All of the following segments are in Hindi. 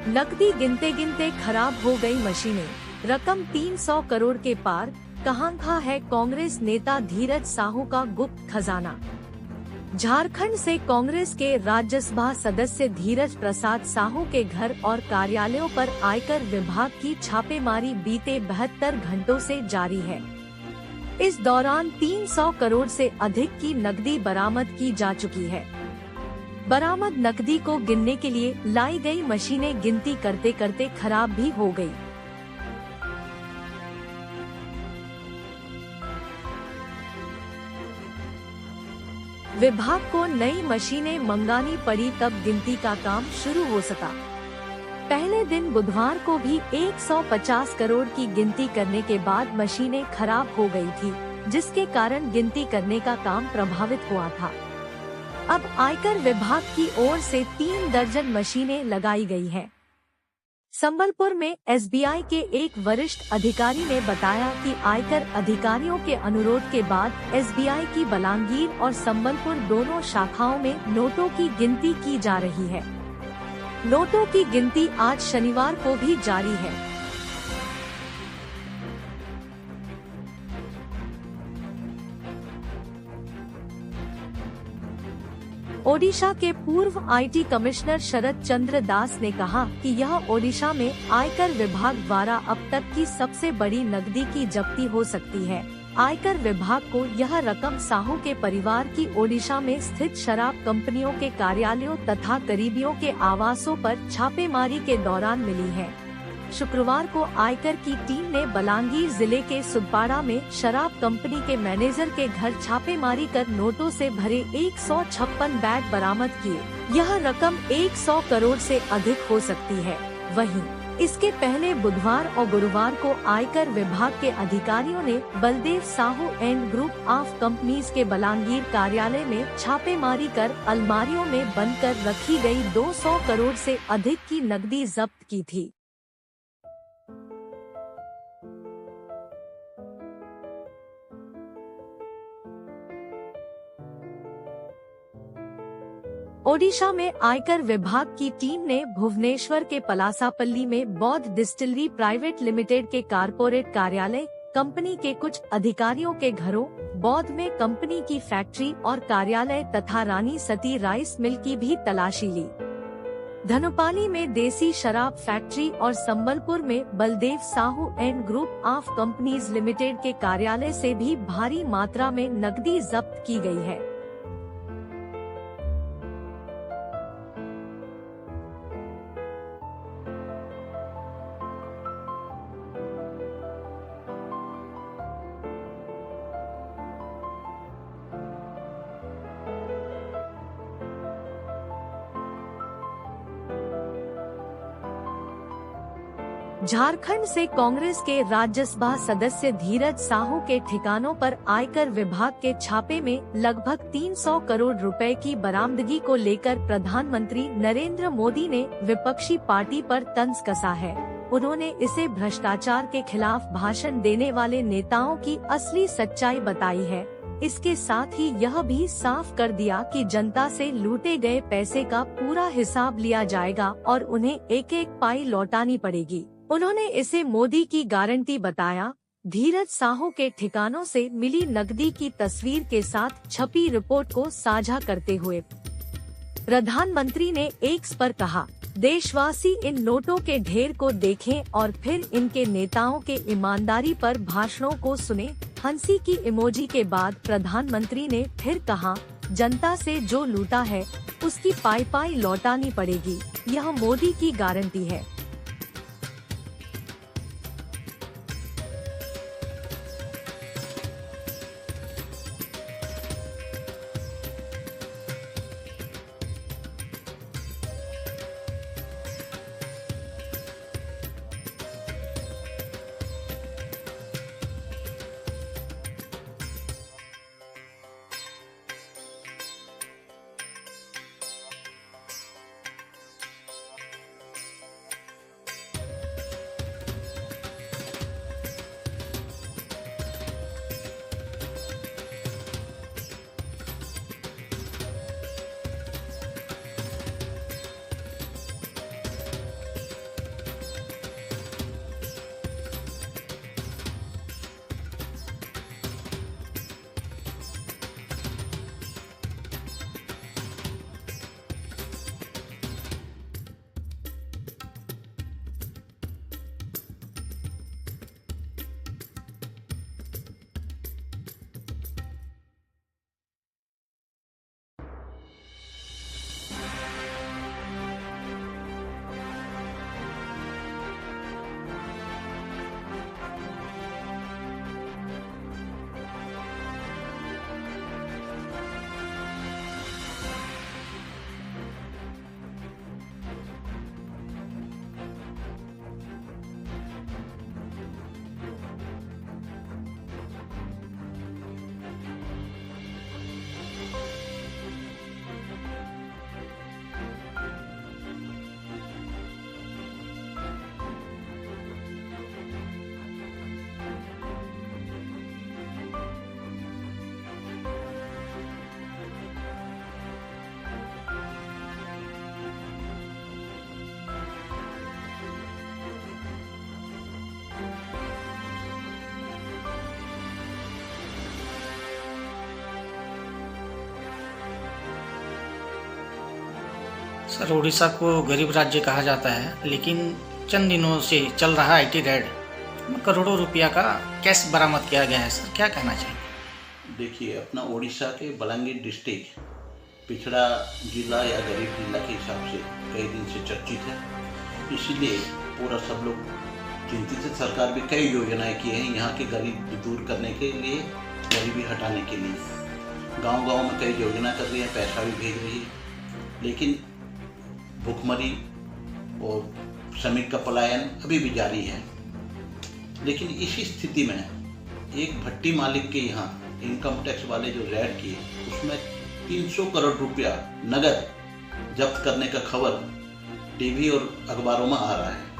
नकदी गिनते गिनते खराब हो गई मशीनें, रकम 300 करोड़ के पार, कहां था है कांग्रेस नेता धीरज साहू का गुप्त खजाना। झारखंड से कांग्रेस के राज्यसभा सदस्य धीरज प्रसाद साहू के घर और कार्यालयों पर आयकर विभाग की छापेमारी बीते 72 घंटों से जारी है। इस दौरान 300 करोड़ से अधिक की नकदी बरामद की जा चुकी है। बरामद नकदी को गिनने के लिए लाई गई मशीनें गिनती करते करते खराब भी हो गई। विभाग को नई मशीनें मंगानी पड़ी, तब गिनती का काम शुरू हो सका। पहले दिन बुधवार को भी 150 करोड़ की गिनती करने के बाद मशीनें खराब हो गई थी, जिसके कारण गिनती करने का काम प्रभावित हुआ था। अब आयकर विभाग की ओर से 3 दर्जन मशीनें लगाई गई हैं। संबलपुर में एसबीआई के एक वरिष्ठ अधिकारी ने बताया कि आयकर अधिकारियों के अनुरोध के बाद एसबीआई की बलांगीर और संबलपुर दोनों शाखाओं में नोटों की गिनती की जा रही है। नोटों की गिनती आज शनिवार को भी जारी है। ओडिशा के पूर्व आईटी कमिश्नर शरद चंद्र दास ने कहा कि यह ओडिशा में आयकर विभाग द्वारा अब तक की सबसे बड़ी नकदी की जब्ती हो सकती है। आयकर विभाग को यह रकम साहू के परिवार की ओडिशा में स्थित शराब कंपनियों के कार्यालयों तथा करीबियों के आवासों पर छापेमारी के दौरान मिली है। शुक्रवार को आयकर की टीम ने बलांगीर जिले के सुदपाड़ा में शराब कंपनी के मैनेजर के घर छापेमारी कर नोटों से भरे 156 बैग बरामद किए। यह रकम 100 करोड़ से अधिक हो सकती है। वहीं इसके पहले बुधवार और गुरुवार को आयकर विभाग के अधिकारियों ने Baldev Sahu and group of companies के बलांगीर कार्यालय में छापेमारी कर अलमारियों में बंद कर रखी गई 200 करोड़ से अधिक की नकदी जब्त की थी। ओडिशा में आयकर विभाग की टीम ने भुवनेश्वर के पलासापल्ली में बौद्ध डिस्टिलरी प्राइवेट लिमिटेड के कारपोरेट कार्यालय, कंपनी के कुछ अधिकारियों के घरों, बौद्ध में कंपनी की फैक्ट्री और कार्यालय तथा रानी सती राइस मिल की भी तलाशी ली। धनुपाली में देसी शराब फैक्ट्री और संबलपुर में Baldev Sahu and group of companies limited के कार्यालय से भी भारी मात्रा में नकदी जब्त की गई है। झारखंड से कांग्रेस के राज्यसभा सदस्य धीरज साहू के ठिकानों पर आयकर विभाग के छापे में लगभग 300 करोड़ रुपए की बरामदगी को लेकर प्रधानमंत्री नरेंद्र मोदी ने विपक्षी पार्टी पर तंज कसा है। उन्होंने इसे भ्रष्टाचार के खिलाफ भाषण देने वाले नेताओं की असली सच्चाई बताई है। इसके साथ ही यह भी साफ कर दिया कि जनता से लूटे गए पैसे का पूरा हिसाब लिया जाएगा और उन्हें एक एक पाई लौटानी पड़ेगी। उन्होंने इसे मोदी की गारंटी बताया। धीरज साहू के ठिकानों से मिली नकदी की तस्वीर के साथ छपी रिपोर्ट को साझा करते हुए प्रधानमंत्री ने एक्स पर कहा, देशवासी इन नोटों के ढेर को देखें और फिर इनके नेताओं के ईमानदारी पर भाषणों को सुने। हंसी की इमोजी के बाद प्रधानमंत्री ने फिर कहा, जनता से जो लूटा है उसकी पाई पाई लौटानी पड़ेगी। यह मोदी की गारंटी है। सर, उड़ीसा को गरीब राज्य कहा जाता है, लेकिन चंद दिनों से चल रहा आईटी रेड में करोड़ों रुपया का कैश बरामद किया गया है। सर, क्या कहना चाहिए? देखिए, अपना उड़ीसा के बलांगीर डिस्ट्रिक्ट पिछड़ा जिला या गरीब जिला के हिसाब से कई दिन से चर्चित है, इसीलिए पूरा सब लोग चिंतित है। सरकार भी कई योजनाएं की हैं यहाँ के गरीब दूर करने के लिए, गरीबी हटाने के लिए। गांव-गांव में कई योजना कर रही है, पैसा भी भेज रही है, लेकिन भुखमरी और श्रमिक का पलायन अभी भी जारी है। लेकिन इसी स्थिति में एक भट्टी मालिक के यहाँ इनकम टैक्स वाले जो रेड किए, उसमें 300 करोड़ रुपया नगद जब्त करने का खबर टीवी और अखबारों में आ रहा है।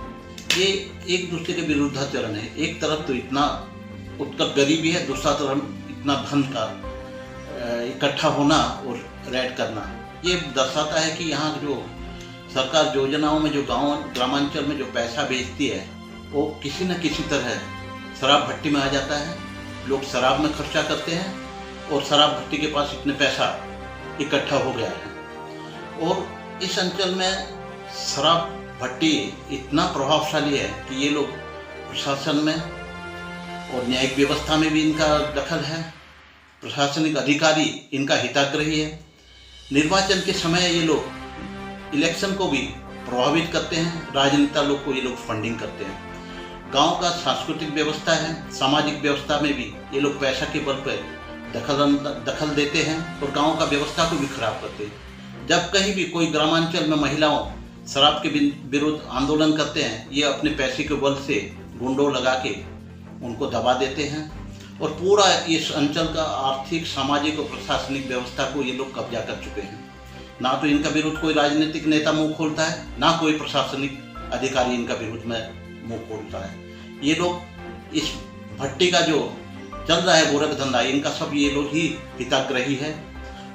ये एक दूसरे के विरुद्धाचरण है। एक तरफ तो इतना उत्कट गरीबी है, दूसरा तरफ इतना धन का इकट्ठा होना और रेड करना। ये दर्शाता है कि यहाँ जो सरकार योजनाओं में जो ग्रामांचल में जो पैसा भेजती है, वो किसी न किसी तरह शराब भट्टी में आ जाता है। लोग शराब में खर्चा करते हैं और शराब भट्टी के पास इतने पैसा इकट्ठा हो गया है। और इस अंचल में शराब भट्टी इतना प्रभावशाली है कि ये लोग प्रशासन में और न्यायिक व्यवस्था में भी इनका दखल है। प्रशासनिक अधिकारी इनका हिताग्रही है। निर्वाचन के समय ये लोग इलेक्शन को भी प्रभावित करते हैं। राजनेता लोग को ये लोग फंडिंग करते हैं। गांव का सांस्कृतिक व्यवस्था है, सामाजिक व्यवस्था में भी ये लोग पैसा के बल पर दखल देते हैं और गांव का व्यवस्था को भी खराब करते हैं। जब कहीं भी कोई ग्रामांचल में महिलाओं शराब के विरुद्ध आंदोलन करते हैं, ये अपने पैसे के बल से गुंडों लगा के उनको दबा देते हैं और पूरा इस अंचल का आर्थिक, सामाजिक और प्रशासनिक व्यवस्था को ये लोग कब्जा कर चुके हैं। ना तो इनका विरुद्ध कोई राजनीतिक नेता मुंह खोलता है, ना कोई प्रशासनिक अधिकारी इनका विरुद्ध में मुंह खोलता है। ये लोग इस भट्टी का जो चल रहा है गोरख धंधा, इनका सब ये लोग ही हिताग्रही है।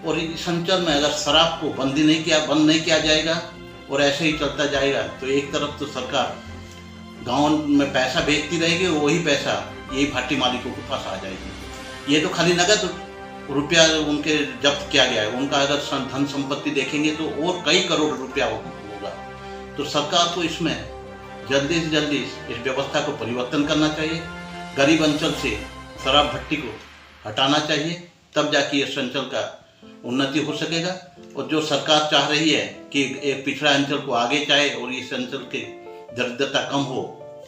और इस अंचल में अगर शराब को बंद नहीं किया जाएगा और ऐसे ही चलता जाएगा, तो एक तरफ तो सरकार गांव में पैसा भेजती रहेगी और वही पैसा यही भट्टी मालिकों के पास आ जाएगी। ये तो खाली नगद रुपया उनके जब्त किया गया है। उनका अगर धन संपत्ति देखेंगे तो और कई करोड़ रुपया होगा। तो सरकार को इसमें जल्दी से जल्दी इस व्यवस्था को परिवर्तन करना चाहिए। गरीब अंचल से शराब भट्टी को हटाना चाहिए, तब जाके इस अंचल का उन्नति हो सकेगा। और जो सरकार चाह रही है कि एक पिछड़ा अंचल को आगे जाए और इस अंचल की दरिद्रता कम हो,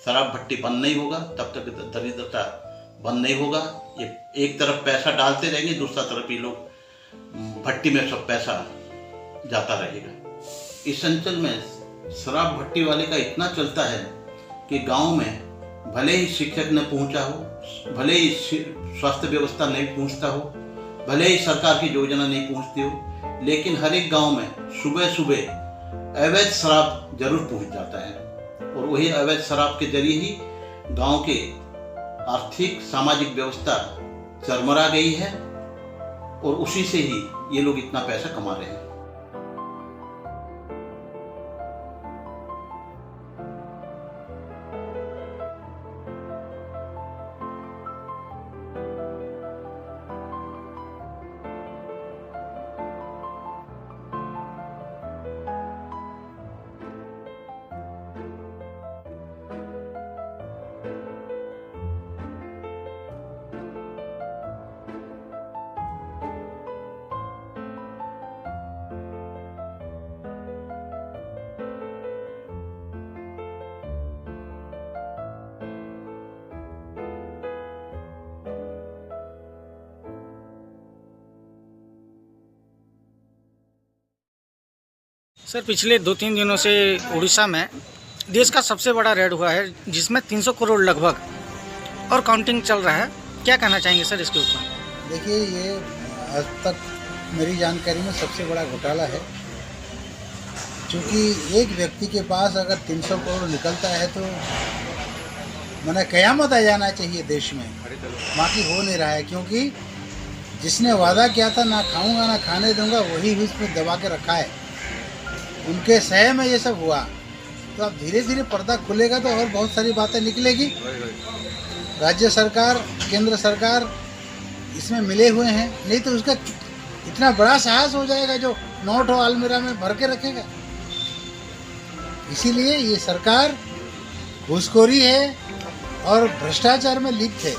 शराब भट्टी बंद नहीं होगा, तब तक दरिद्रता बंद नहीं होगा। ये एक तरफ पैसा डालते रहेंगे, दूसरा तरफ ये लोग भट्टी में सब पैसा जाता रहेगा। इस अंचल में शराब भट्टी वाले का इतना चलता है कि गांव में भले ही शिक्षक न पहुंचा हो, भले ही स्वास्थ्य व्यवस्था नहीं पहुंचता हो, भले ही सरकार की योजना नहीं पहुंचती हो, लेकिन हर एक गांव में सुबह सुबह अवैध शराब जरूर पहुंच जाता है। और वही अवैध शराब के जरिए ही गांव के आर्थिक, सामाजिक व्यवस्था चरमरा गई है और उसी से ही ये लोग इतना पैसा कमा रहे हैं। सर, पिछले 2-3 दिनों से उड़ीसा में देश का सबसे बड़ा रेड हुआ है, जिसमें 300 करोड़ लगभग और काउंटिंग चल रहा है। क्या कहना चाहेंगे सर इसके ऊपर? देखिए, ये आज तक मेरी जानकारी में सबसे बड़ा घोटाला है। क्योंकि एक व्यक्ति के पास अगर 300 करोड़ निकलता है तो मैंने कयामत आ जाना चाहिए देश में। बाकी हो नहीं रहा है, क्योंकि जिसने वादा किया था ना खाऊंगा ना खाने दूंगा, वही उसमें दबा के रखा है। उनके सह में ये सब हुआ, तो अब धीरे धीरे पर्दा खुलेगा तो और बहुत सारी बातें निकलेगी। राज्य सरकार, केंद्र सरकार इसमें मिले हुए हैं, नहीं तो उसका इतना बड़ा साहस हो जाएगा जो नोट हो अलमीरा में भर के रखेगा। इसीलिए ये सरकार घूसखोरी है और भ्रष्टाचार में लिप्त है।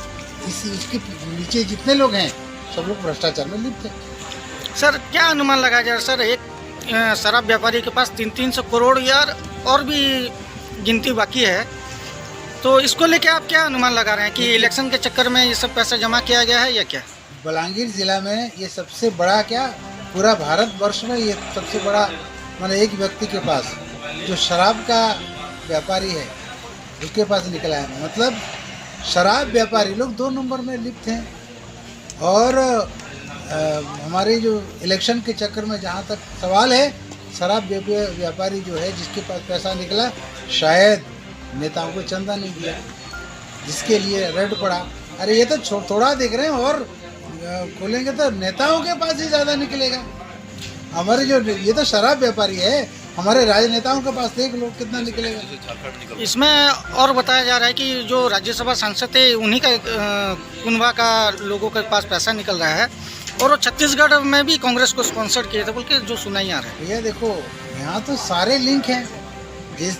इसके नीचे जितने लोग हैं सब लोग भ्रष्टाचार में लिप्त है। सर क्या अनुमान लगाया जाए सर, एक शराब व्यापारी के पास 300 करोड़ यार और भी गिनती बाकी है, तो इसको लेके आप क्या अनुमान लगा रहे हैं कि इलेक्शन के चक्कर में ये सब पैसा जमा किया गया है या क्या? बलांगीर जिला में ये सबसे बड़ा, क्या पूरा भारतवर्ष में ये सबसे बड़ा, माने एक व्यक्ति के पास जो शराब का व्यापारी है उसके पास निकला है। मतलब शराब व्यापारी लोग 2 नंबर में लिप्त हैं। और हमारे जो इलेक्शन के चक्कर में जहाँ तक सवाल है, शराब व्यापारी जो है जिसके पास पैसा निकला, शायद नेताओं को चंदा नहीं दिया, जिसके लिए रेड पड़ा। अरे ये तो थोड़ा देख रहे हैं, और खोलेंगे तो नेताओं के पास ही ज़्यादा निकलेगा। हमारे जो ये तो शराब व्यापारी है, हमारे राजनेताओं के पास देख लो कितना निकलेगा। इसमें और बताया जा रहा है कि जो राज्यसभा सांसद थे उन्हीं का कुनबा का लोगों के पास पैसा निकल रहा है, और वो छत्तीसगढ़ में भी कांग्रेस को स्पॉन्सर किए थे बोल के जो सुना ही आ रहा है। भैया देखो, यहाँ तो सारे लिंक हैं।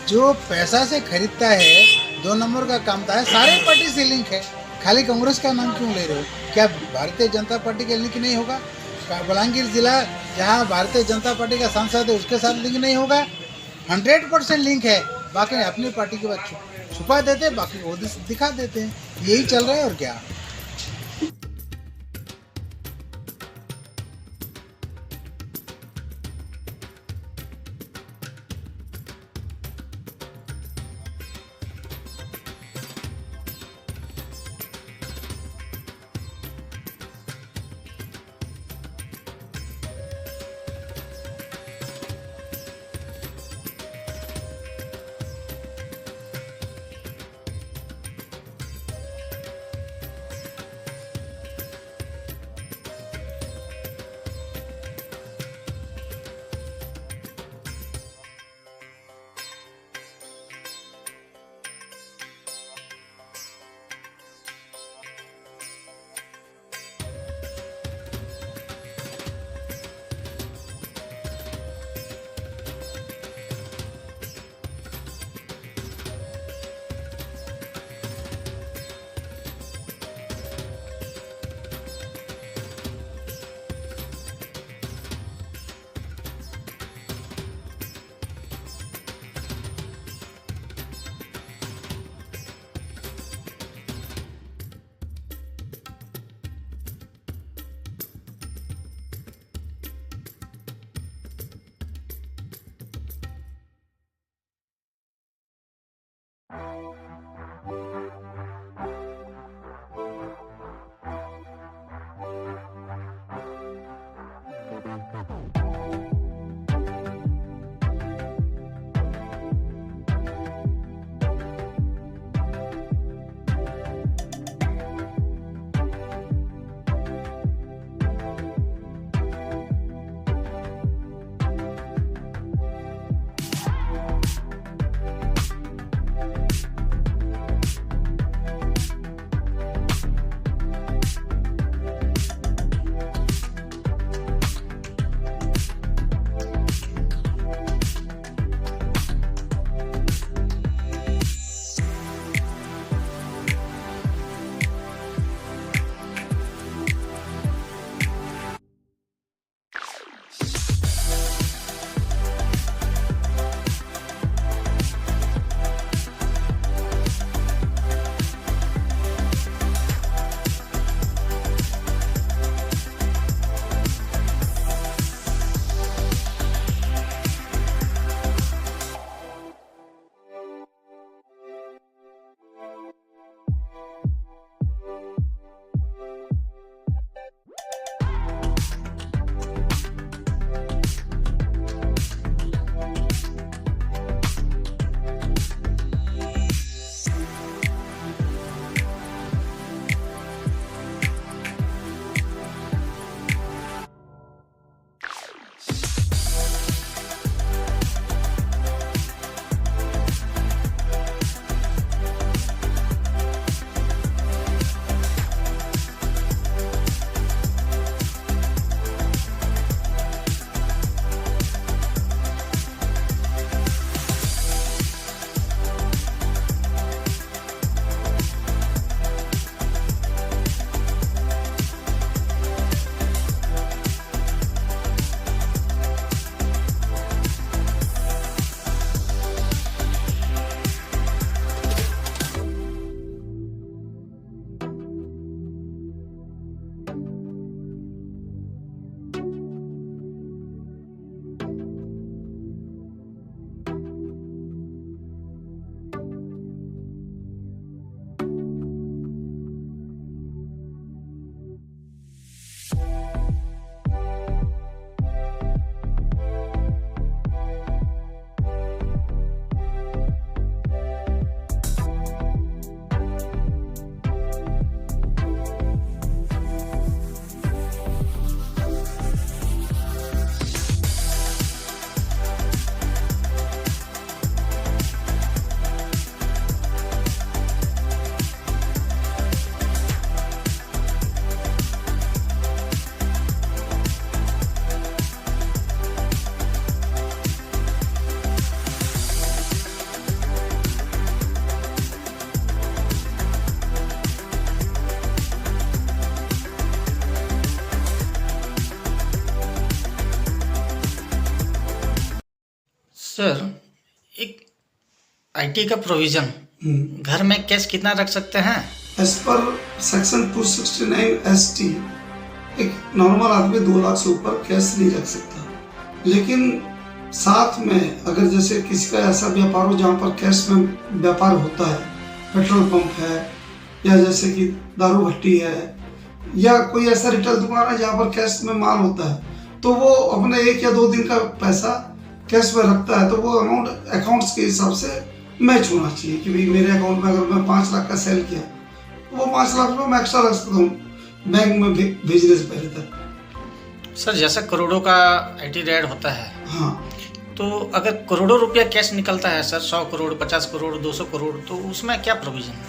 जो पैसा से खरीदता है 2 नंबर का काम था, सारे पार्टी से लिंक है। खाली कांग्रेस का नाम क्यों ले रहे हो? क्या भारतीय जनता पार्टी का लिंक नहीं होगा? बलांगीर जिला जहाँ भारतीय जनता पार्टी का सांसद है उसके साथ लिंक नहीं होगा? 100% लिंक है। बाकी अपनी पार्टी के बाद छुपा देते हैं, बाकी वो दिखा देते हैं। यही चल रहा है और क्या। सर, एक आईटी का प्रोविजन, घर में कैश कितना रख सकते हैं? एज पर सेक्शन 269 ST एक नॉर्मल आदमी 2 लाख से ऊपर कैश नहीं रख सकता, लेकिन साथ में अगर जैसे किसी का ऐसा व्यापार हो जहाँ पर कैश में व्यापार होता है, पेट्रोल पंप है या जैसे कि दारू भट्टी है या कोई ऐसा रिटेल दुकान है जहाँ पर कैश में माल होता है, तो वो अपने 1 या 2 दिन का पैसा कैश में रखता है, तो वो अमाउंट अकाउंट्स के हिसाब से मैच होना चाहिए कि भाई मेरे अकाउंट में अगर मैं 5 लाख का सेल किया तो वो 5 लाख रुपये मैं एक्स्ट्रा रख सकता हूँ बैंक में भेजने से पहले तक। सर, जैसा करोड़ों का आईटी रेड होता है, हाँ, तो अगर करोड़ों रुपया कैश निकलता है सर, 100 करोड़, 50 करोड़, 200 करोड़, तो उसमें क्या प्रोविजन है?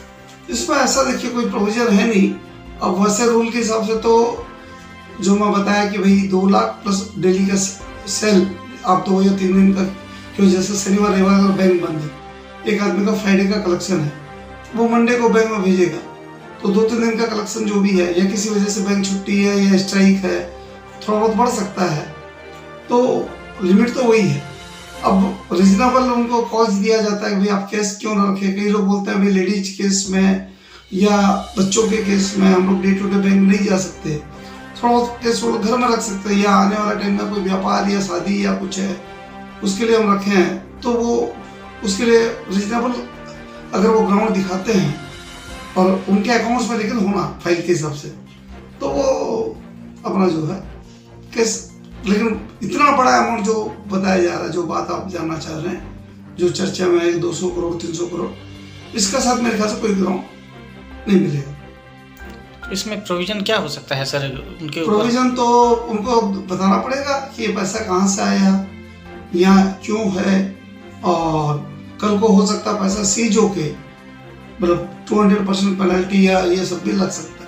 इसमें ऐसा देखिए कोई प्रोविजन है नहीं। अब वैसे रूल के हिसाब से तो जो मैं बताया कि भाई 2 लाख प्लस डेली का सेल आप 2 या 3 दिन का, क्यों जैसे शनिवार रविवार अगर बैंक बंद है, एक आदमी का फ्राइडे का कलेक्शन है, वो मंडे को बैंक में भेजेगा, तो 2-3 दिन का कलेक्शन जो भी है, या किसी वजह से बैंक छुट्टी है या स्ट्राइक है, थोड़ा बहुत बढ़ सकता है, तो लिमिट तो वही है। अब रीजनेबल उनको कॉज दिया जाता है कि भाई आप केस क्यों ना रखें। कई लोग बोलते हैं भाई लेडीज केस में या बच्चों के केस में हम लोग डे टू डे बैंक नहीं जा सकते, थोड़ा बहुत केस वो लोग घर में रख सकते हैं, या आने वाला टाइम में कोई व्यापार या शादी या कुछ है उसके लिए हम रखे हैं, तो वो उसके लिए रीजनेबल अगर वो ग्राउंड दिखाते हैं और उनके अकाउंट्स में लेकिन होना फाइल के हिसाब से, तो वो अपना जो है केस। लेकिन इतना बड़ा अमाउंट जो बताया जा रहा है, जो बात आप जानना चाह रहे हैं, जो चर्चा में है 200 करोड़ 300 करोड़, इसका साथ मेरे ख्याल से कोई ग्राउंड नहीं मिलेगा। तो इसमें प्रोविजन क्या हो सकता है सर उनके प्रोविजन तो उनको बताना पड़ेगा कि ये पैसा कहाँ से आया या क्यों है, और कल को हो सकता है पैसा सीज होके मतलब 200% पेनल्टी या ये सब भी लग सकता है।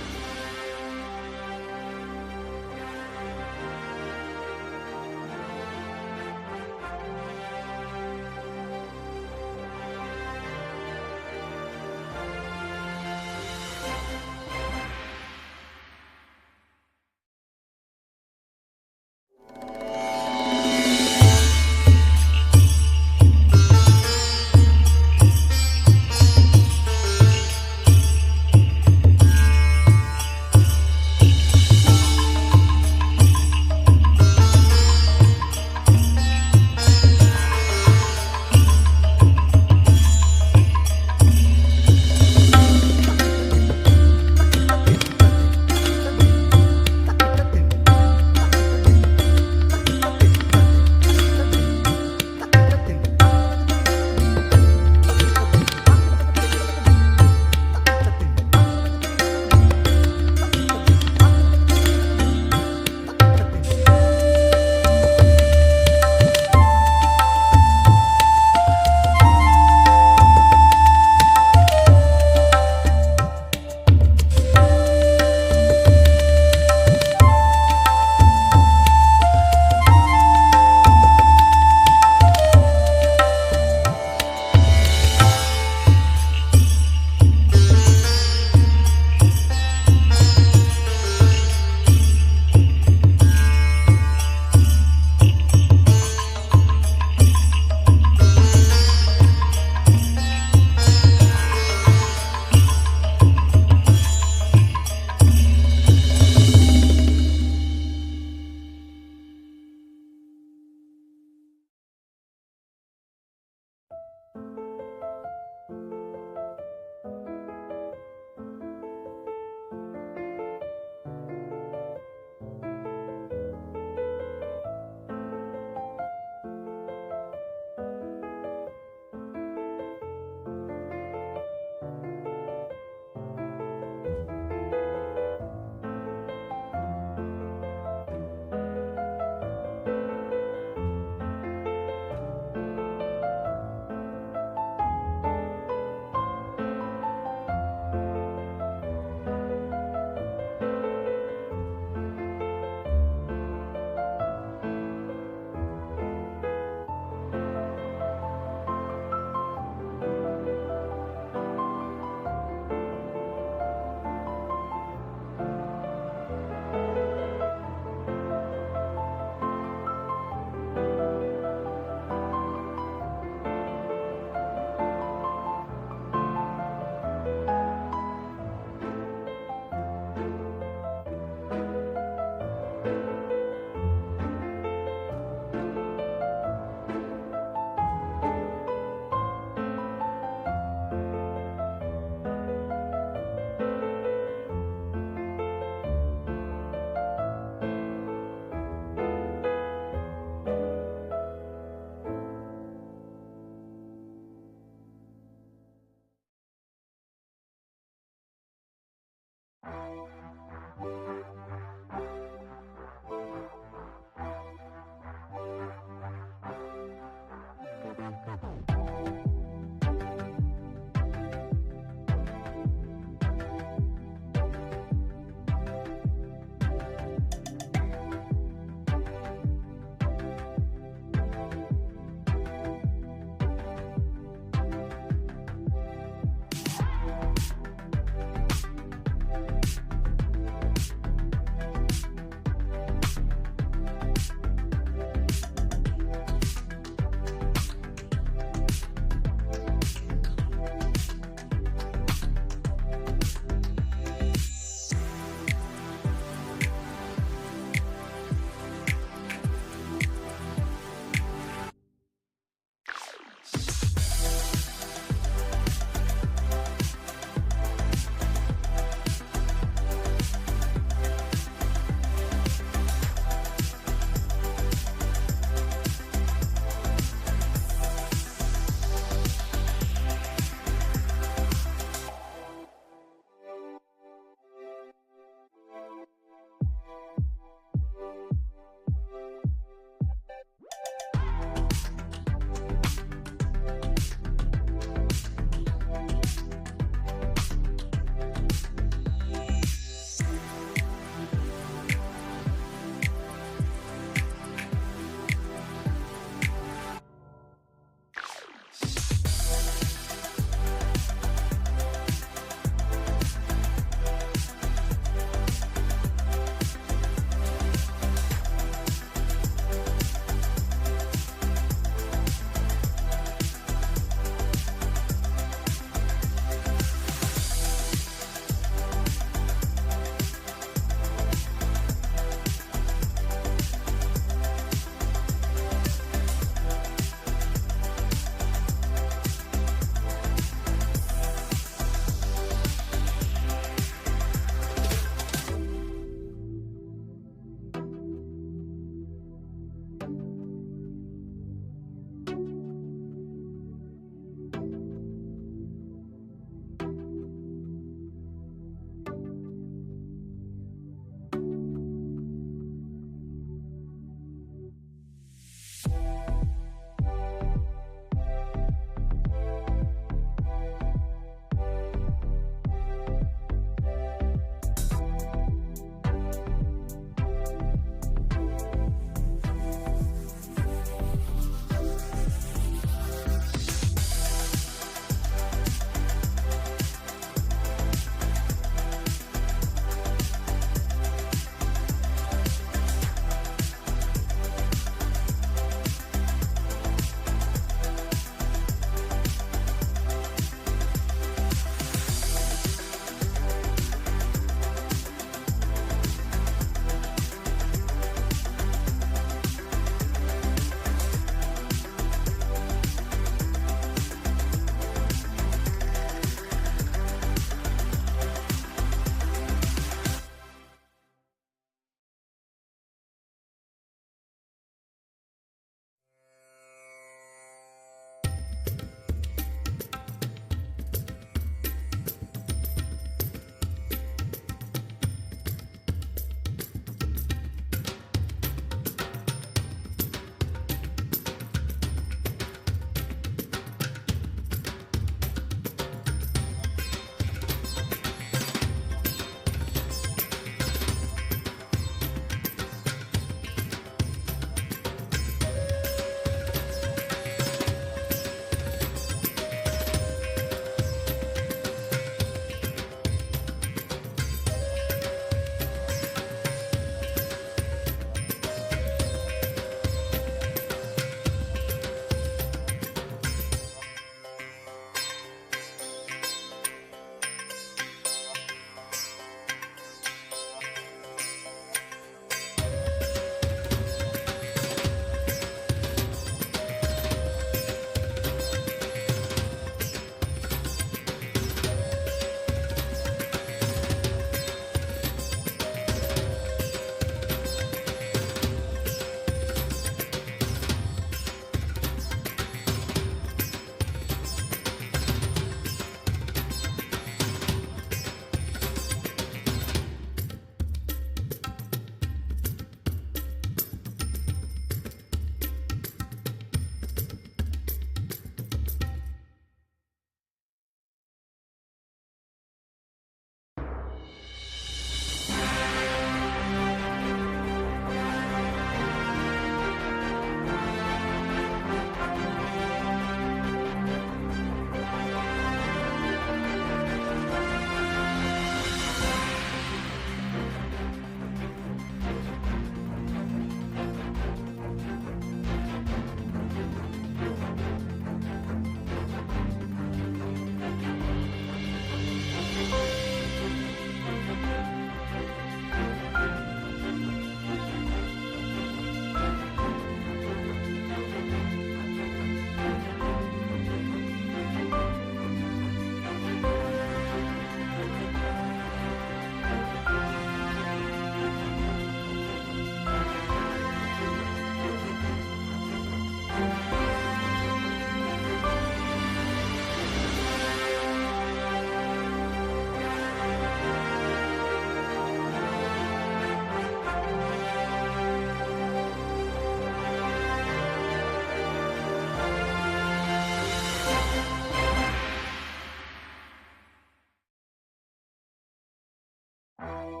है।